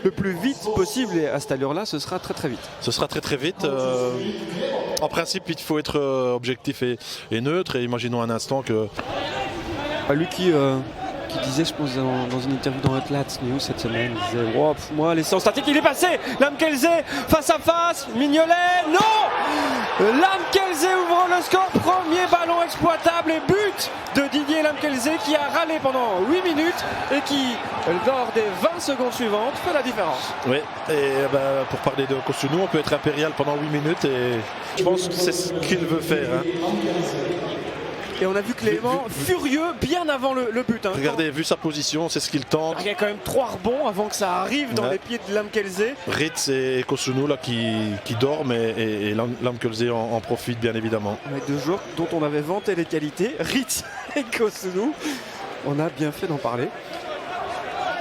le plus vite possible. Et à cette allure-là, ce sera très vite. Ce sera très vite. En principe, il faut être objectif et neutre. Et imaginons un instant que... Lui qui disait, je pense, dans une interview dans Atlas News cette semaine, il disait oh, moi, les séances statiques, il est passé. Lamkelze face à face. Mignolet, non. Lamkelze ouvre le score. Premier ballon exploitable et but de Didier Lamkelze qui a râlé pendant 8 minutes et qui, lors des 20 secondes suivantes, fait la différence. Oui, et pour parler de Kosunu, on peut être impérial pendant 8 minutes et je pense que c'est ce qu'il veut faire. Hein. Et on a vu Clément furieux bien avant le but. Hein. Regardez, vu sa position, c'est ce qu'il tente. Il y a quand même 3 rebonds avant que ça arrive dans les pieds de Lamkelze. Ritz et Kosunu là, qui dorment et Lamkelze en profite bien évidemment. Avec 2 joueurs dont on avait vanté les qualités, Ritz et Kosunu. On a bien fait d'en parler.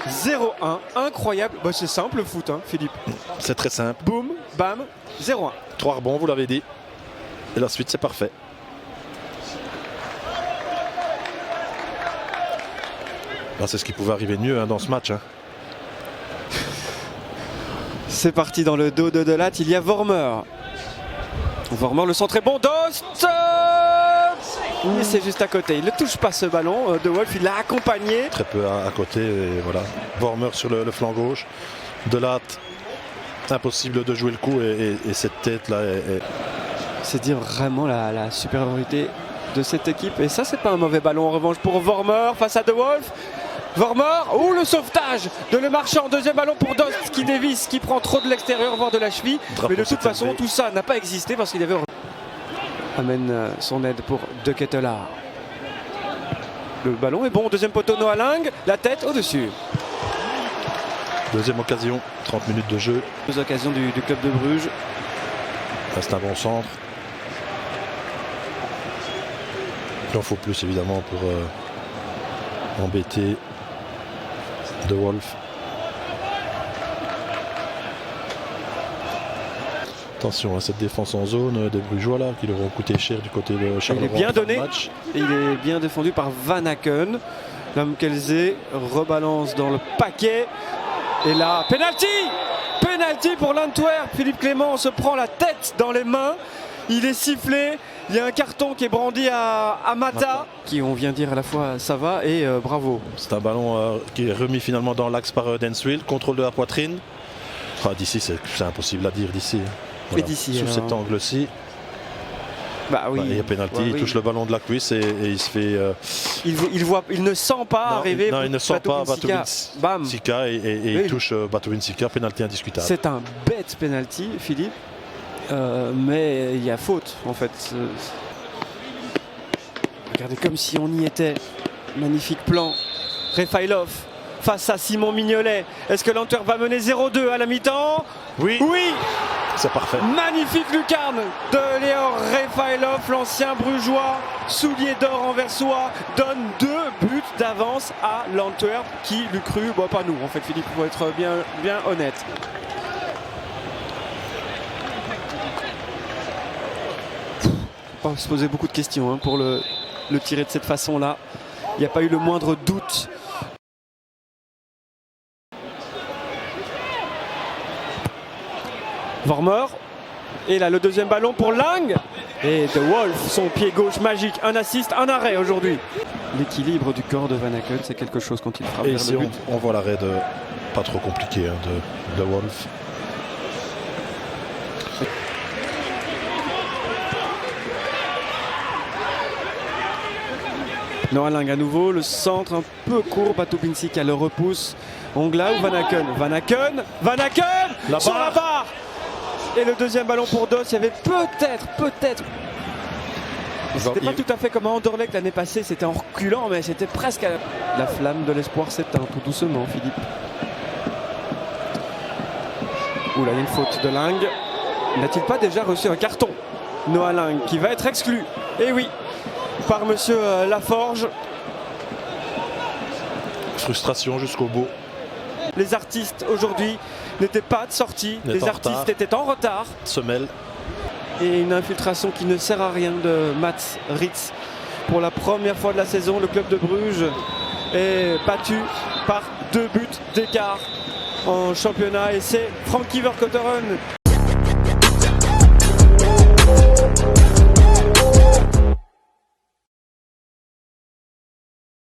0-1, incroyable. C'est simple le foot, hein, Philippe. C'est très simple. Boum, bam, 0-1. 3 rebonds, vous l'avez dit. Et la suite, c'est parfait. C'est ce qui pouvait arriver de mieux dans ce match. Hein. C'est parti dans le dos de Delat. Il y a Vormer. Vormer, le centre est bon. Dost. Et c'est juste à côté. Il ne touche pas ce ballon. De Wolf, il l'a accompagné. Très peu à côté. Et voilà. Vormer sur le flanc gauche. Delat, impossible de jouer le coup. Et cette tête-là C'est dire vraiment la supériorité de cette équipe. Et ça, c'est pas un mauvais ballon en revanche pour Vormer face à De Wolf. Vormer, le sauvetage de Le Marchand, deuxième ballon pour Dost qui dévisse, qui prend trop de l'extérieur, voire de la cheville. Mais de toute façon, tout ça n'a pas existé parce qu'il avait... Amène son aide pour De Ketelaar. Le ballon est bon, deuxième poteau Noah Lang, la tête au-dessus. Deuxième occasion, 30 minutes de jeu. 2 occasions du club de Bruges. Reste un bon centre. Il en faut plus évidemment pour embêter De Wolf. Attention à cette défense en zone des Brugeois là, qui leur ont coûté cher du côté de Charleroi. Il est bien donné, et il est bien défendu par Van Aken. Lamkelze rebalance dans le paquet. Et là, penalty! Penalty pour l'Antwerp. Philippe Clément se prend la tête dans les mains. Il est sifflé. Il y a un carton qui est brandi à Mata, qui on vient dire à la fois ça va et bravo. C'est un ballon qui est remis finalement dans l'axe par Denswil. Contrôle de la poitrine. D'ici, c'est impossible à dire d'ici. Voilà. Et d'ici, sous cet angle-ci. Oui. Il y a pénalty, il touche le ballon de la cuisse et il se fait. Il ne sent pas arriver. Non, il ne sent pas Batubinsika et il touche Batubinsika, pénalty indiscutable. C'est un bête pénalty, Philippe. Mais il y a faute en fait. Regardez comme si on y était. Magnifique plan. Refailov face à Simon Mignolet. Est-ce que l'Antwerp va mener 0-2 à la mi-temps? Oui. C'est parfait. Magnifique lucarne de Léor Refailov, l'ancien brugeois, soulier d'or anversois, donne 2 buts d'avance à l'Antwerp. Qui l'eût cru? Pas nous en fait, Philippe, pour être bien honnête. Pas se poser beaucoup de questions pour le tirer de cette façon-là. Il n'y a pas eu le moindre doute. Vormer. Et là, le deuxième ballon pour Lang. Et De Wolf, son pied gauche magique. Un assist, un arrêt aujourd'hui. L'équilibre du corps de Van Aken, c'est quelque chose quand il frappe. Et ici, on voit l'arrêt pas trop compliqué de Wolf. Noah Lang à nouveau, le centre un peu court, Batubinsika le repousse. Ongla ou Van Aken? Van Aken sur la barre. Et le deuxième ballon pour Dost, il y avait peut-être. C'était pas tout à fait comme à Anderlecht l'année passée, c'était en reculant, mais c'était presque la flamme de l'espoir s'éteint tout doucement, Philippe. Oula, il y a une faute de Lang. N'a-t-il pas déjà reçu un carton? Noah Lang qui va être exclu. Et oui, par monsieur Laforge. Frustration jusqu'au bout. Les artistes aujourd'hui n'étaient pas de sortie, les artistes étaient en retard. Semelle. Et une infiltration qui ne sert à rien de Mats Ritz. Pour la première fois de la saison, le club de Bruges est battu par 2 buts d'écart en championnat. Et c'est Frankie Vercauteren